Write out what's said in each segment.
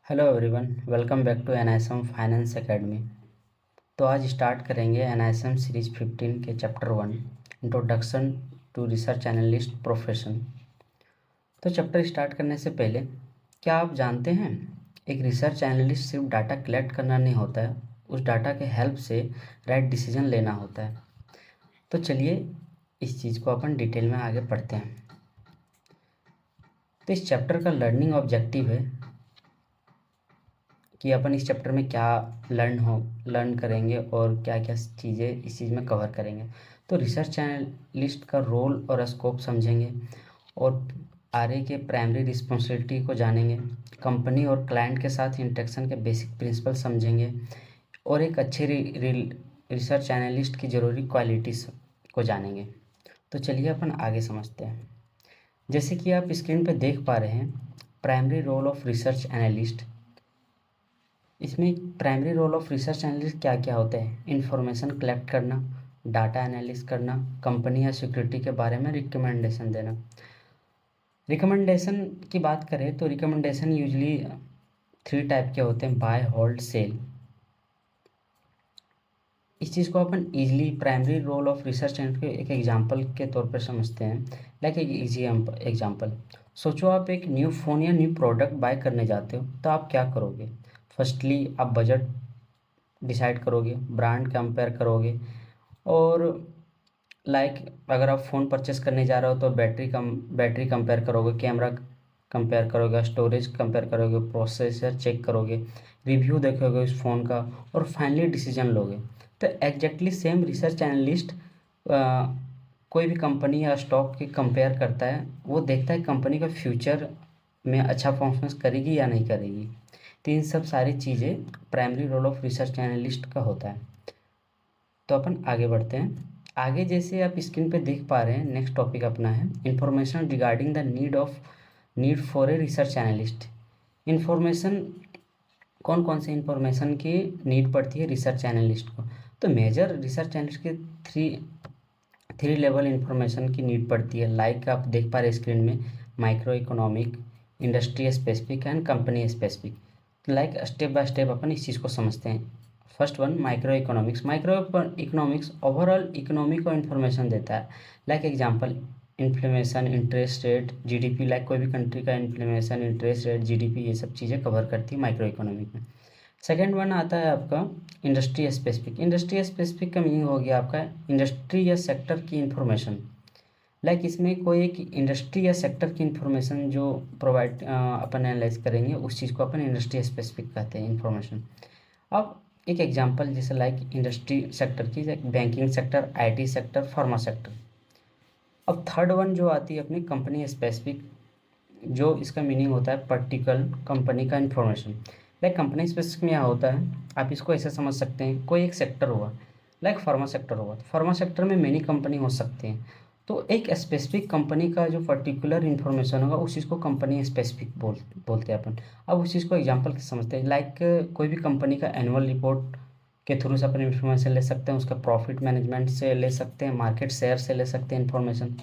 Hello everyone, welcome back to NISM finance academy. तो आज start करेंगे एनआईएसएम सीरीज 15 के chapter 1 introduction to research analyst profession. तो chapter start करने से पहले क्या आप जानते हैं एक रिसर्च एनालिस्ट सिर्फ डाटा कलेक्ट करना नहीं होता है, उस डाटा के हेल्प से राइट डिसीजन लेना होता है। तो चलिए इस चीज़ को अपन डिटेल में आगे पढ़ते हैं। तो इस चैप्टर का लर्निंग ऑब्जेक्टिव है कि अपन इस चैप्टर में क्या लर्न करेंगे और क्या क्या चीज़ें इस चीज़ में कवर करेंगे। तो रिसर्च एनालिस्ट का रोल और स्कोप समझेंगे और आरए के प्राइमरी रिस्पॉन्सिबिलिटी को जानेंगे, कंपनी और क्लाइंट के साथ इंटरेक्शन के बेसिक प्रिंसिपल समझेंगे और एक अच्छे रिसर्च एनालिस्ट की ज़रूरी क्वालिटीज़ को जानेंगे। तो चलिए अपन आगे समझते हैं। जैसे कि आप स्क्रीन पर देख पा रहे हैं, primary role of research analyst. इसमें primary role of research analyst क्या क्या होते हैं? इंफॉर्मेशन कलेक्ट करना, डाटा एनालिसिस करना, कंपनी या सिक्योरिटी के बारे में रिकमेंडेशन देना। रिकमेंडेशन की बात करें तो रिकमेंडेशन यूजली 3 टाइप के होते हैं: बाय, होल्ड, सेल। इस चीज़ को अपन easily primary role of research analyst के एक एग्जांपल के तौर पर समझते हैं। लाइक एक इजी एग्जांपल, सोचो आप एक न्यू फ़ोन या न्यू प्रोडक्ट बाय करने जाते हो, तो आप क्या करोगे? फर्स्टली आप बजट डिसाइड करोगे, ब्रांड कंपेयर करोगे और लाइक अगर आप फ़ोन परचेस करने जा रहे हो तो बैटरी कंपेयर करोगे, कैमरा कंपेयर करोगे, स्टोरेज कंपेयर करोगे, प्रोसेसर चेक करोगे, रिव्यू देखोगे उस फ़ोन का और फाइनली डिसीजन लोगे। तो एग्जैक्टली सेम रिसर्च एनालिस्ट कोई भी कंपनी या स्टॉक की कंपेयर करता है, वो देखता है कंपनी का फ्यूचर में अच्छा परफॉर्मेंस करेगी या नहीं करेगी। तो इन सब सारी चीज़ें primary role of research analyst का होता है। तो अपन आगे बढ़ते हैं। आगे जैसे आप स्क्रीन पे देख पा रहे हैं, नेक्स्ट टॉपिक अपना है information regarding the need for a research analyst. Information, कौन कौन से इंफॉर्मेशन की नीड पड़ती है रिसर्च एनालिस्ट को? तो मेजर रिसर्च एनालिस्ट के थ्री लेवल इंफॉर्मेशन की नीड पड़ती है। लाइक आप देख पा रहे हैं स्क्रीन में, microeconomic, industry specific and company specific. Like step by step अपन इस चीज़ को समझते हैं। First one, microeconomics. Microeconomics overall economy को इन्फॉर्मेशन देता है। Like example, inflation, interest rate, GDP. Like कोई भी कंट्री का इन्फ्लेमेशन, इंटरेस्ट रेट, जीडीपी, ये सब चीज़ें कवर करती है माइक्रो इकोनॉमिक में। सेकेंड वन आता है आपका इंडस्ट्री स्पेसिफिक। इंडस्ट्री स्पेसिफिक का मीनिंग हो गया आपका इंडस्ट्री या सेक्टर की इन्फॉर्मेशन। लाइक इसमें कोई एक इंडस्ट्री या सेक्टर की इन्फॉर्मेशन जो प्रोवाइड अपन एनालाइज करेंगे, उस चीज़ को अपन इंडस्ट्री स्पेसिफिक कहते हैं इन्फॉर्मेशन। अब एक एग्जांपल जैसे लाइक इंडस्ट्री सेक्टर की, banking sector, IT sector, pharma sector. अब थर्ड वन जो आती है अपनी कंपनी स्पेसिफिक, जो इसका मीनिंग होता है पर्टिकुलर कंपनी का इन्फॉर्मेशन। लाइक कंपनी स्पेसिफिक में क्या होता है, आप इसको ऐसे समझ सकते हैं, कोई एक सेक्टर हुआ, लाइक फार्मा सेक्टर हुआ, तो फार्मा सेक्टर में मेनी कंपनी हो सकती हैं। तो एक स्पेसिफिक कंपनी का जो पर्टिकुलर इन्फॉर्मेशन होगा, उस चीज़ को कंपनी स्पेसिफिक बोलते हैं अपन। अब उस चीज़ को एग्जांपल से समझते हैं। लाइक कोई भी कंपनी का एनुअल रिपोर्ट के थ्रू से अपन इन्फॉर्मेशन ले सकते हैं, उसका प्रॉफिट मैनेजमेंट से ले सकते हैं, मार्केट शेयर से ले सकते हैं इन्फॉर्मेशन।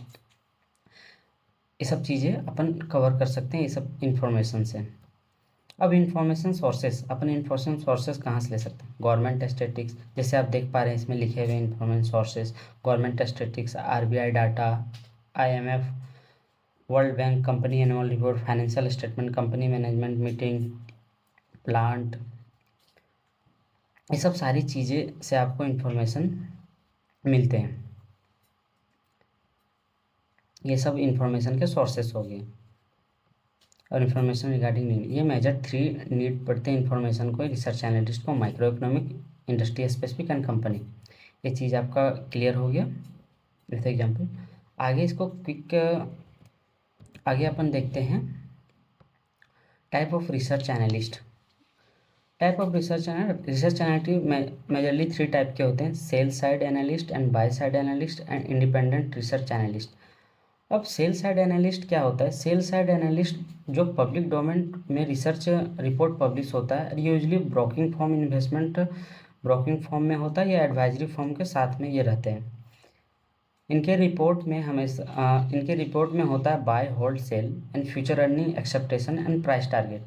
ये सब चीज़ें अपन कवर कर सकते हैं ये सब इंफॉर्मेशन से। अब इंफॉर्मेशन सोर्सेस, अपन इंफॉर्मेशन सोर्सेस कहाँ से ले सकते हैं? गवर्नमेंट स्टैटिस्टिक्स, जैसे आप देख पा रहे हैं इसमें लिखे हुए information sources, government statistics, RBI data, IMF, world bank, company annual report, financial statement, company management meeting, plant. ये सब सारी चीज़ें से आपको इंफॉर्मेशन मिलते हैं। ये सब इंफॉर्मेशन के सोर्सेस हो गए। और इन्फॉर्मेशन रिगार्डिंग नीड, ये मेजर 3 नीड पड़ते हैं इन्फॉर्मेशन को रिसर्च एनालिस्ट को: micro economic, industry specific and company. ये चीज़ आपका क्लियर हो गया विथ एग्जांपल। आगे इसको क्विक आगे अपन देखते हैं type of research analyst. Type of research analyst majorly 3 type के होते हैं: sell side analyst and by side analyst and independent research analyst. अब सेल साइड एनालिस्ट क्या होता है? सेल साइड एनालिस्ट जो पब्लिक डोमेन में रिसर्च रिपोर्ट पब्लिश होता है, usually broking form, investment broking form में होता है या एडवाइजरी फॉर्म के साथ में ये रहते हैं। इनके रिपोर्ट में होता है buy, hold, sell and future earning, expectation and price target.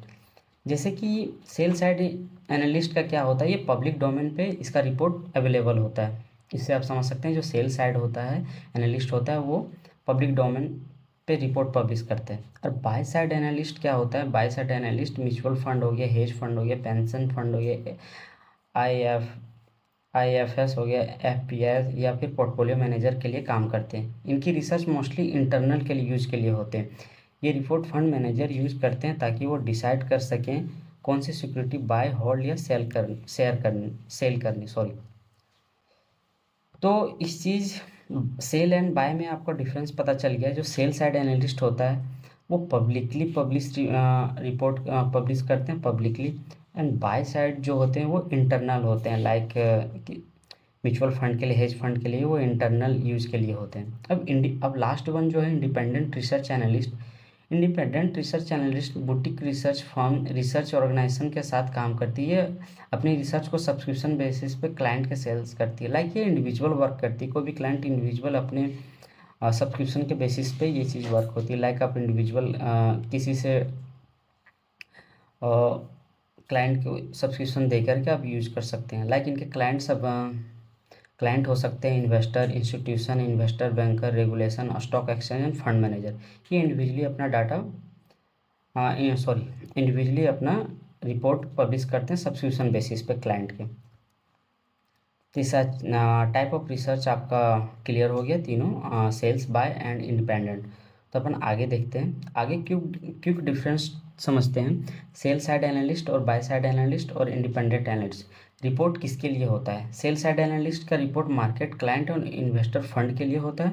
जैसे कि सेल साइड एनालिस्ट का क्या होता है, ये पब्लिक डोमेन पे इसका रिपोर्ट अवेलेबल होता है। इससे आप समझ सकते हैं जो सेल साइड होता है एनालिस्ट होता है वो पब्लिक डोमेन पे रिपोर्ट पब्लिश करते हैं। और बाय साइड एनालिस्ट क्या होता है, by side analyst mutual fund हो गया, हेज फंड हो गया, पेंशन फंड हो गया, आई आईएफएस हो गया, एफपीएस या फिर पोर्टफोलियो मैनेजर के लिए काम करते हैं। इनकी रिसर्च मोस्टली इंटरनल के लिए यूज़ के लिए होते हैं। ये रिपोर्ट फंड मैनेजर यूज़ करते हैं ताकि वो डिसाइड कर सकें कौन सी सिक्योरिटी बाय होल्ड या सेल करनी सॉरी। तो इस चीज़ सेल एंड बाय में आपको डिफरेंस पता चल गया। जो सेल साइड एनालिस्ट होता है वो पब्लिकली रिपोर्ट पब्लिश करते हैं पब्लिकली, एंड बाय साइड जो होते हैं वो इंटरनल होते हैं, लाइक म्यूचुअल फंड के लिए, हेज फंड के लिए वो इंटरनल यूज़ के लिए होते हैं। अब लास्ट वन जो है independent research analyst. Independent research analyst boutique research firm research organisation के साथ काम करती है। अपनी रिसर्च को सब्सक्रिप्शन बेसिस पे क्लाइंट के सेल्स करती है। लाइक ये इंडिविजुअल वर्क करती है, कोई भी क्लाइंट इंडिविजुअल अपने सब्सक्रिप्शन के बेसिस पे ये चीज़ वर्क होती है। लाइक आप इंडिविजुअल किसी से क्लाइंट को सब्सक्रिप्शन दे करके आप यूज़ कर सकते हैं। लाइक इनके क्लाइंट सब क्लाइंट हो सकते हैं investor, institution, investor, banker, regulation, stock exchange end fund manager. ये इंडिविजुअली अपना डाटा इंडिविजुअली अपना रिपोर्ट पब्लिश करते हैं सब्सक्रिप्शन बेसिस पे क्लाइंट के। तीसरा टाइप ऑफ रिसर्च आपका क्लियर हो गया तीनों, सेल्स, बाय एंड इंडिपेंडेंट। तो अपन आगे देखते हैं, आगे क्विक डिफरेंस समझते हैं। सेल साइड एनालिस्ट और बाय साइड एनालिस्ट और इंडिपेंडेंट एनालिस्ट रिपोर्ट किसके लिए होता है। सेल साइड एनालिस्ट का रिपोर्ट मार्केट, क्लाइंट और इन्वेस्टर फंड के लिए होता है,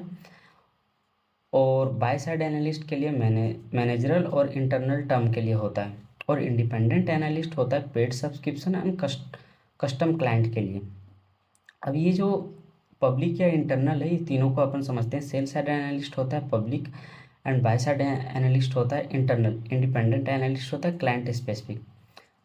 और बाय साइड एनालिस्ट के लिए मैनेजरल और इंटरनल टर्म के लिए होता है, और इंडिपेंडेंट एनालिस्ट होता है paid subscription and custom client के लिए। अब ये जो पब्लिक या इंटरनल है, ये तीनों को अपन समझते हैं। सेल साइड एनालिस्ट होता है public, and by side analyst होता है इंटरनल, इंडिपेंडेंट एनालिस्ट होता है क्लाइंट स्पेसिफिक।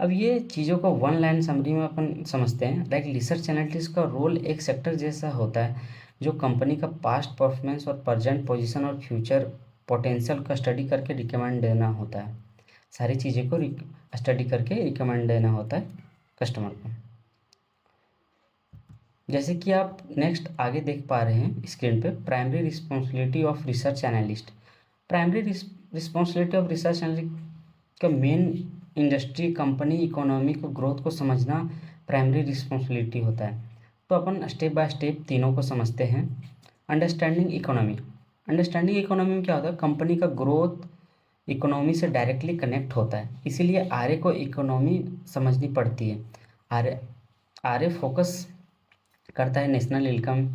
अब ये चीज़ों को वन लाइन समरी में अपन समझते हैं। लाइक रिसर्च एनालिस्ट का रोल एक सेक्टर जैसा होता है जो कंपनी का पास्ट परफॉर्मेंस और प्रेजेंट पोजीशन और फ्यूचर पोटेंशियल का स्टडी करके रिकमेंड देना होता है। सारी चीज़ें को स्टडी करके रिकमेंड देना होता है कस्टमर को। जैसे कि आप नेक्स्ट आगे देख पा रहे हैं स्क्रीन पे, primary responsibility of research analyst. Primary responsibility of research analyst का मेन इंडस्ट्री, कंपनी, इकोनॉमी को ग्रोथ को समझना प्राइमरी रिस्पॉन्सिबिलिटी होता है। तो अपन स्टेप बाय स्टेप तीनों को समझते हैं। Understanding economy. अंडरस्टैंडिंग इकोनॉमी में क्या होता है, कंपनी का ग्रोथ इकोनॉमी से डायरेक्टली कनेक्ट होता है, इसीलिए आरए को इकोनॉमी समझनी पड़ती है। आरए आरए फोकस करता है national income,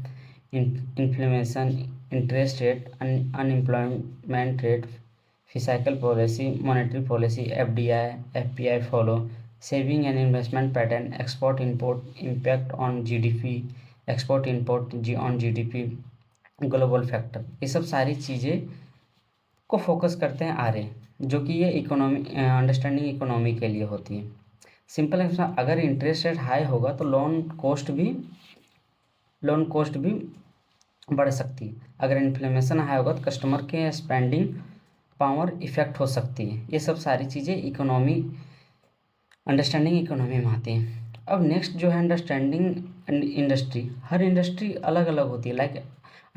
inflation, interest rate, unemployment rate, fiscal policy, monetary policy, FDI, FPI follow, saving and investment pattern, export import, impact on GDP, export import on GDP, global factor. ये सब सारी चीज़ें को focus करते हैं RA, जो कि ये इकोनॉमी अंडरस्टैंडिंग इकोनॉमी के लिए होती है। सिंपल है, अगर इंटरेस्ट रेट हाई होगा तो लोन कॉस्ट भी बढ़ सकती है। अगर इन्फ्लेमेशन हाई होगा तो कस्टमर के स्पेंडिंग पावर इफेक्ट हो सकती है। ये सब सारी चीज़ें इकोनॉमी अंडरस्टैंडिंग इकोनॉमी में आती हैं। अब नेक्स्ट जो है अंडरस्टैंडिंग इंडस्ट्री। हर इंडस्ट्री अलग अलग होती है, like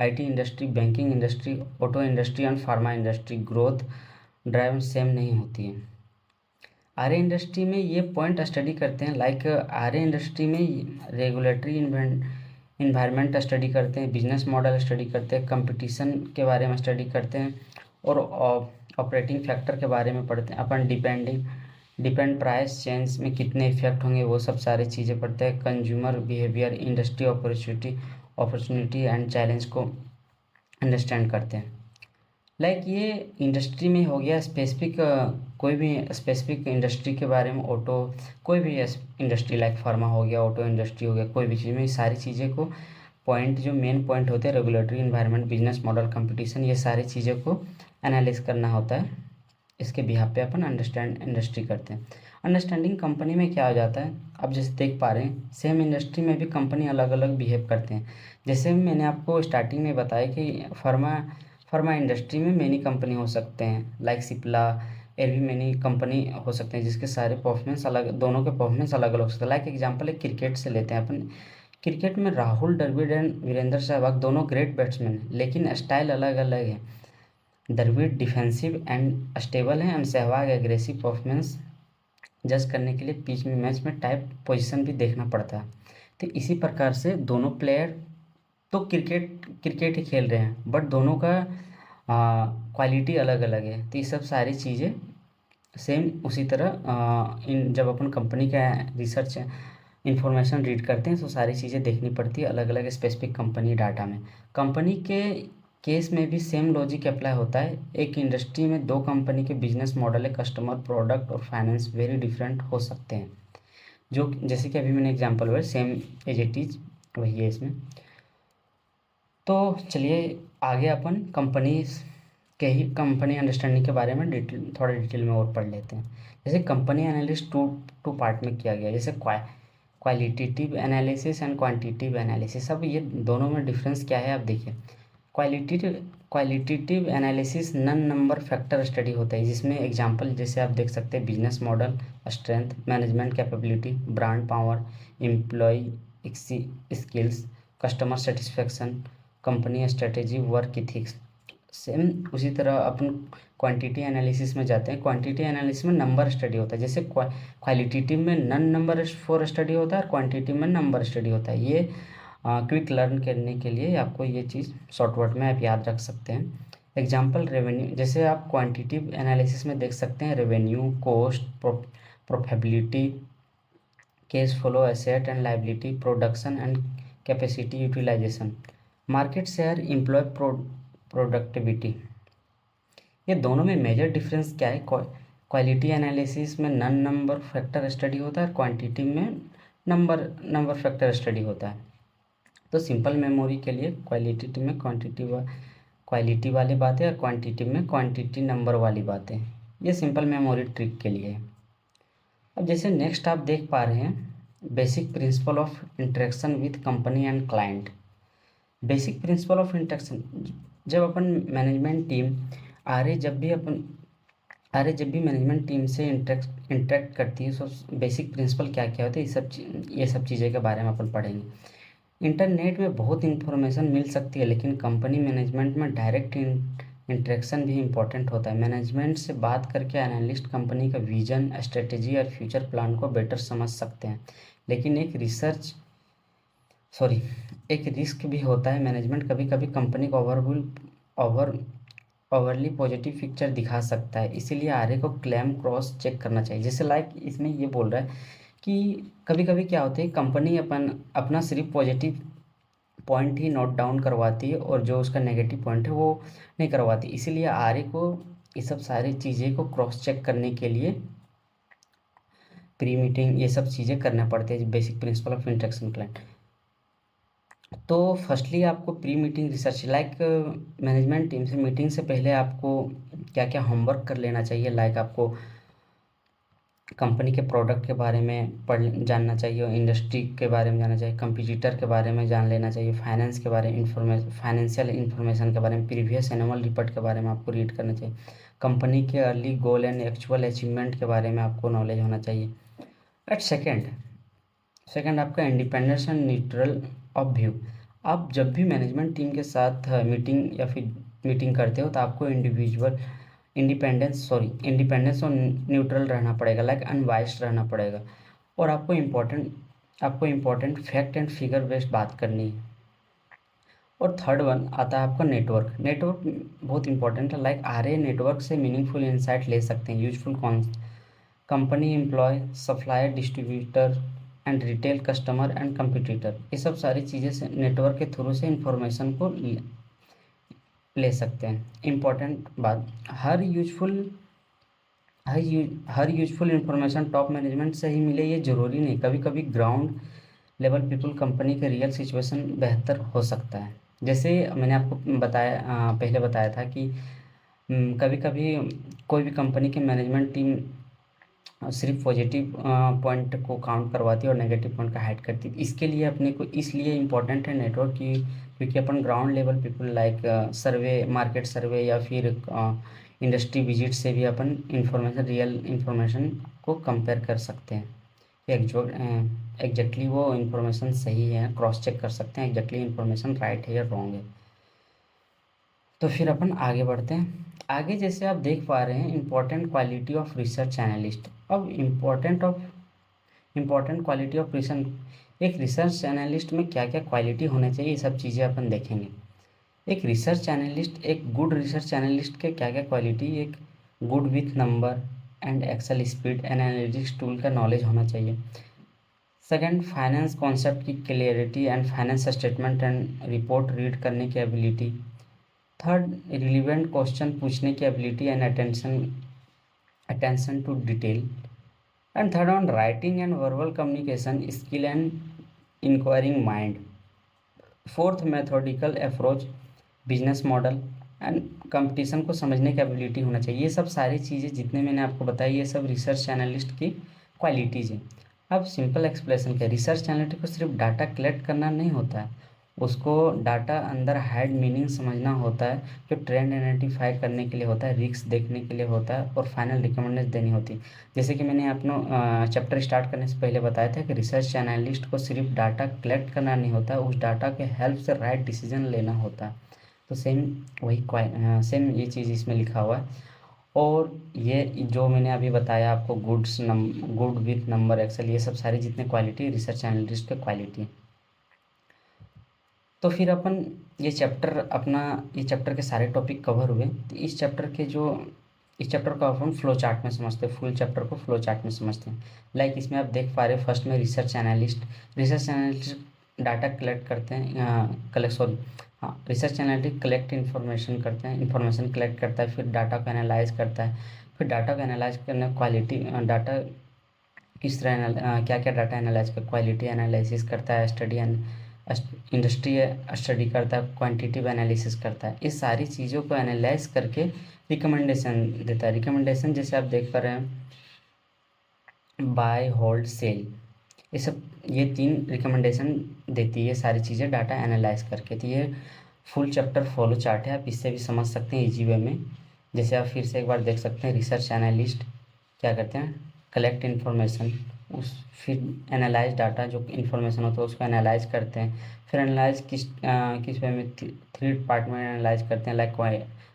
IT industry, banking industry, auto industry and pharma industry growth drive same नहीं होती है। आरए इंडस्ट्री में ये पॉइंट स्टडी करते हैं, लाइक आरए इंडस्ट्री में रेगुलेटरी इन्वायरमेंट स्टडी करते हैं, बिजनेस मॉडल स्टडी करते हैं, कंपटीशन के बारे में स्टडी करते हैं, और ऑपरेटिंग फैक्टर के बारे में पढ़ते हैं। अपन डिपेंड प्राइस चेंज में कितने इफेक्ट होंगे वो सब सारी चीज़ें पढ़ते हैं। Consumer behaviour, industry opportunity and challenge को अंडरस्टैंड करते हैं। लाइक ये इंडस्ट्री में हो गया स्पेसिफिक, कोई भी स्पेसिफिक इंडस्ट्री के बारे में, कोई भी इंडस्ट्री लाइक फार्मा हो गया, ऑटो इंडस्ट्री हो गया, कोई भी चीज़ में सारी चीज़ें को पॉइंट जो मेन पॉइंट होते हैं regulatory environment, business model, competition, ये सारी चीज़ों को एनालाइज करना होता है। इसके बिहाफ पे अपन अंडरस्टैंड इंडस्ट्री करते हैं। अंडरस्टैंडिंग कंपनी में क्या हो जाता है, अब जैसे देख पा रहे हैं सेम इंडस्ट्री में भी कंपनी अलग अलग बिहेव करते हैं। जैसे मैंने आपको स्टार्टिंग में बताया कि फार्मा इंडस्ट्री में मेनी कंपनी हो सकते हैं, लाइक सिप्ला, भी मैनी कंपनी हो सकते हैं जिसके सारे परफॉर्मेंस अलग, दोनों के परफॉर्मेंस अलग अलग हो सकते हैं। लाइक एग्जांपल एक क्रिकेट से लेते हैं अपन। क्रिकेट में राहुल द्रविड़ एंड वीरेंद्र सहवाग दोनों ग्रेट बैट्समैन हैं, लेकिन स्टाइल अलग अलग है। द्रविड़ डिफेंसिव एंड स्टेबल है एंड सहवाग एग्रेसिव। परफॉर्मेंस जज करने के लिए पिच में मैच में टाइप पोजीशन भी देखना पड़ता है। तो इसी प्रकार से दोनों प्लेयर तो क्रिकेट क्रिकेट ही खेल रहे हैं, बट दोनों का क्वालिटी अलग अलग है। तो ये सब सारी चीज़ें सेम उसी तरह इन जब अपन कंपनी का रिसर्च इंफॉर्मेशन रीड करते हैं तो सारी चीज़ें देखनी पड़ती है अलग अलग स्पेसिफिक कंपनी डाटा में। कंपनी के केस में भी सेम लॉजिक अप्लाई होता है। एक इंडस्ट्री में दो कंपनी के बिजनेस मॉडल है, कस्टमर, प्रोडक्ट और फाइनेंस वेरी डिफरेंट हो सकते हैं। जो जैसे कि अभी मैंने एग्जांपल हुआ सेम एज इट इज वही है इसमें। तो चलिए आगे अपन कंपनी के ही कंपनी अंडरस्टैंडिंग के बारे में थोड़ा डिटेल में और पढ़ लेते हैं। जैसे कंपनी एनालिसिस टू पार्ट में किया गया, जैसे qualitative analysis and quantitative analysis. अब ये दोनों में डिफरेंस क्या है आप देखिए। Qualitative analysis non number factor study होता है, जिसमें एग्जांपल जैसे आप देख सकते हैं business model, strength, management capability, brand power, employ skills, customer satisfaction, company strategy, work ethics. Same उसी तरह अपन क्वांटिटी एनालिसिस में जाते हैं। क्वांटिटी एनालिसिस में नंबर स्टडी होता है, जैसे क्वालिटेटिव में नन नंबर फॉर स्टडी होता है और क्वांटिटी में नंबर स्टडी होता है। ये क्विक लर्न करने के लिए आपको ये चीज़ शॉर्टवर्ड में आप याद रख सकते हैं। एग्जांपल रेवेन्यू, जैसे आप क्वांटिटिव एनालिसिस में देख सकते हैं revenue, cost, profitability, cash flow, asset and liability, production and capacity utilisation, market share, employ productivity. ये दोनों में मेजर डिफरेंस क्या है? क्वालिटी एनालिसिस में नन नंबर फैक्टर स्टडी होता है, क्वांटिटी में नंबर फैक्टर स्टडी होता है। तो सिंपल मेमोरी के लिए क्वालिटी में क्वालिटी वाली बातें और क्वांटिटी में क्वांटिटी नंबर वाली बातें। ये सिंपल मेमोरी ट्रिक के लिए है। अब जैसे नेक्स्ट आप देख पा रहे हैं basic principle of interaction with company and client. Basic principle of interaction, जब अपन मैनेजमेंट टीम जब भी मैनेजमेंट टीम से इंटरेक्ट करती है तो बेसिक प्रिंसिपल क्या क्या होते हैं, ये सब चीज़ें के बारे में अपन पढ़ेंगे। इंटरनेट में बहुत इंफॉर्मेशन मिल सकती है, लेकिन कंपनी मैनेजमेंट में डायरेक्ट इंटरेक्शन भी इम्पोर्टेंट होता है। मैनेजमेंट से बात करके एनालिस्ट कंपनी का विजन, स्ट्रेटेजी और फ्यूचर प्लान को बेटर समझ सकते हैं, लेकिन एक रिस्क भी होता है। मैनेजमेंट कभी कभी कंपनी को ओवरली पॉजिटिव पिक्चर दिखा सकता है, इसीलिए आरए को क्लेम क्रॉस चेक करना चाहिए। जैसे लाइक इसमें ये बोल रहा है कि कभी कभी क्या होता है कंपनी अपना सिर्फ पॉजिटिव पॉइंट ही नोट डाउन करवाती है और जो उसका नेगेटिव पॉइंट है वो नहीं करवाती, इसीलिए आरए को ये सब सारी चीज़ें को क्रॉस चेक करने के लिए प्री मीटिंग ये सब चीज़ें करना पड़ती है। Basic principle of interaction client. तो फर्स्टली आपको pre meeting research, like management team से मीटिंग से पहले आपको क्या क्या होमवर्क कर लेना चाहिए। लाइक आपको कंपनी के प्रोडक्ट के बारे में जानना चाहिए, इंडस्ट्री के बारे में जानना चाहिए, कंपटीटर के बारे में जान लेना चाहिए, फाइनेंस के बारे में फाइनेंशियल इन्फॉर्मेशन के बारे में, प्रीवियस एनुअल रिपोर्ट के बारे में आपको रीड करना चाहिए, कंपनी के early goal and actual achievement के बारे में आपको नॉलेज होना चाहिए। एट सेकेंड आपका independence and neutral of view. आप जब भी मैनेजमेंट टीम के साथ मीटिंग करते हो तो आपको इंडिपेंडेंस और न्यूट्रल रहना पड़ेगा, लाइक अनबायस्ड रहना पड़ेगा। और आपको important fact and figure based बात करनी है। और थर्ड वन आता है आपका नेटवर्क बहुत इंपॉर्टेंट है। लाइक आरए नेटवर्क से मीनिंगफुल इंसाइट ले सकते हैं, useful company, employ, supplier, distributor and retail customer and competitor. ये सब सारी चीज़ें से नेटवर्क के थ्रू से इंफॉर्मेशन को ले सकते हैं। इम्पॉर्टेंट बात, हर यूजफुल इंफॉर्मेशन टॉप मैनेजमेंट से ही मिले ये ज़रूरी नहीं। कभी कभी ग्राउंड लेवल पीपल कंपनी के रियल सिचुएशन बेहतर हो सकता है। जैसे मैंने आपको पहले बताया था कि कभी कभी कोई भी कंपनी की मैनेजमेंट टीम सिर्फ पॉजिटिव पॉइंट को काउंट करवाती है और नेगेटिव पॉइंट का हाइड करती है। इसके लिए अपने को इसलिए इम्पोर्टेंट है नेटवर्क की, क्योंकि अपन ग्राउंड लेवल पीपल लाइक सर्वे, मार्केट सर्वे या फिर इंडस्ट्री विजिट से भी अपन इंफॉर्मेशन, रियल इंफॉर्मेशन को कंपेयर कर सकते हैं कि एग्जैक्टली वो इंफॉर्मेशन सही है, क्रॉस चेक कर सकते हैं एग्जैक्टली इंफॉर्मेशन राइट है या रॉन्ग है। तो फिर अपन आगे बढ़ते हैं। आगे जैसे आप देख पा रहे हैं important quality of research analyst. अब इम्पोर्टेंट क्वालिटी ऑफ रिसर्च, एक रिसर्च एनालिस्ट में क्या क्या क्वालिटी होना चाहिए, ये सब चीज़ें अपन देखेंगे। एक रिसर्च एनालिस्ट, एक गुड रिसर्च एनालिस्ट के क्या क्या क्वालिटी, एक good with number and Excel speed and analytics tool का नॉलेज होना चाहिए। सेकंड, फाइनेंस कॉन्सेप्ट की clarity and finance statement and report read करने की एबिलिटी। थर्ड, रिलीवेंट क्वेश्चन पूछने की ability and attention to detail. And third on writing and verbal communication skill and inquiring mind. Fourth, methodical approach, business model and competition को समझने की ability होना चाहिए। ये सब सारी चीज़ें जितने मैंने आपको बताई ये सब रिसर्च एनालिस्ट की क्वालिटीज़ हैं। अब सिंपल एक्सप्लेनेशन क्या, रिसर्च एनालिस्ट को सिर्फ डाटा कलेक्ट करना नहीं होता है, उसको डाटा अंदर हाइड मीनिंग समझना होता है, जो ट्रेंड आइडेंटिफाई करने के लिए होता है, रिस्क देखने के लिए होता है और फाइनल रिकमेंडेशन देनी होती है। जैसे कि मैंने अपना चैप्टर स्टार्ट करने से पहले बताया था कि रिसर्च एनालिस्ट को सिर्फ डाटा कलेक्ट करना नहीं होता है, उस डाटा के हेल्प से राइट डिसीजन लेना होता है। तो सेम ये चीज़ इसमें लिखा हुआ है। और ये जो मैंने अभी बताया आपको, गुड विथ नंबर एक्सेल, ये सब सारी जितने क्वालिटी रिसर्च एनालिस्ट के क्वालिटी है। तो फिर अपन ये चैप्टर के सारे टॉपिक कवर हुए। तो इस चैप्टर को अपन फ्लो चार्ट में समझते हैं, फुल चैप्टर को फ्लो चार्ट में समझते हैं। लाइक इसमें आप देख पा रहे हैं फर्स्ट में रिसर्च एनालिस्ट डाटा कलेक्ट करते हैं, रिसर्च एनालिस्ट कलेक्ट इन्फॉर्मेशन करते हैं, इन्फॉर्मेशन कलेक्ट करता है, फिर डाटा को एनालाइज करता है, फिर डाटा को एनालाइज करने क्वालिटी डाटा किस तरह क्या क्या डाटा एनालाइज कर, क्वालिटी एनालिसिस करता है, इंडस्ट्री स्टडी करता है, क्वांटिटेटिव एनालिसिस करता है। इस सारी चीज़ों को एनालाइज करके रिकमेंडेशन देता है। रिकमेंडेशन जैसे आप देख पा रहे हैं, बाय, होल्ड, सेल, ये 3 रिकमेंडेशन देती है सारी चीज़ें डाटा एनालाइज करके। तो ये फुल चैप्टर फॉलो चार्ट है, आप इससे भी समझ सकते हैं इजी वे में। जैसे आप फिर से एक बार देख सकते हैं, रिसर्च एनालिस्ट क्या करते हैं, कलेक्ट इन्फॉर्मेशन, फिर एनालाइज डाटा, जो इन्फॉर्मेशन होता है उसको एनालाइज करते हैं, फिर एनालाइज किस वे में, 3 पार्ट में एनालाइज करते हैं, like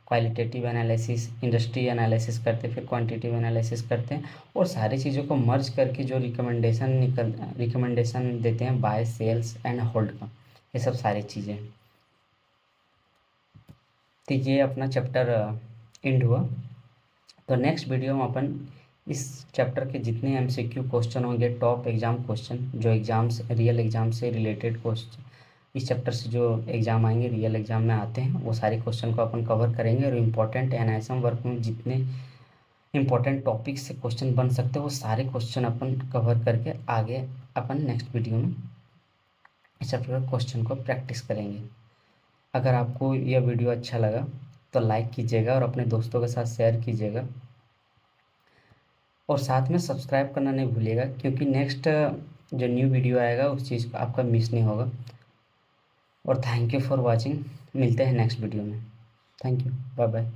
qualitative analysis, industry analysis करते हैं, फिर क्वांटिटेटिव एनालिसिस करते हैं, और सारी चीज़ों को मर्ज करके जो रिकमेंडेशन देते हैं, बाय, सेल्स एंड होल्ड का, ये सब सारी चीज़ें। तो ये अपना चैप्टर एंड हुआ। तो नेक्स्ट वीडियो में अपन इस चैप्टर के जितने MCQ क्वेश्चन होंगे, टॉप एग्जाम क्वेश्चन, जो रियल एग्जाम से रिलेटेड क्वेश्चन, इस चैप्टर से जो एग्ज़ाम आएंगे, रियल एग्जाम में आते हैं, वो सारे क्वेश्चन को अपन कवर करेंगे। और इम्पोर्टेंट NISM वर्क में जितने इम्पोर्टेंट टॉपिक से क्वेश्चन बन सकते हैं वो सारे क्वेश्चन अपन कवर करके आगे अपन नेक्स्ट वीडियो में इस चैप्टर के क्वेश्चन को प्रैक्टिस करेंगे। अगर आपको यह वीडियो अच्छा लगा तो लाइक कीजिएगा और अपने दोस्तों के साथ शेयर कीजिएगा, और साथ में सब्सक्राइब करना नहीं भूलिएगा, क्योंकि नेक्स्ट जो न्यू वीडियो आएगा उस चीज़ को आपका मिस नहीं होगा। और थैंक यू फॉर वॉचिंग, मिलते हैं नेक्स्ट वीडियो में। Thank you, bye bye.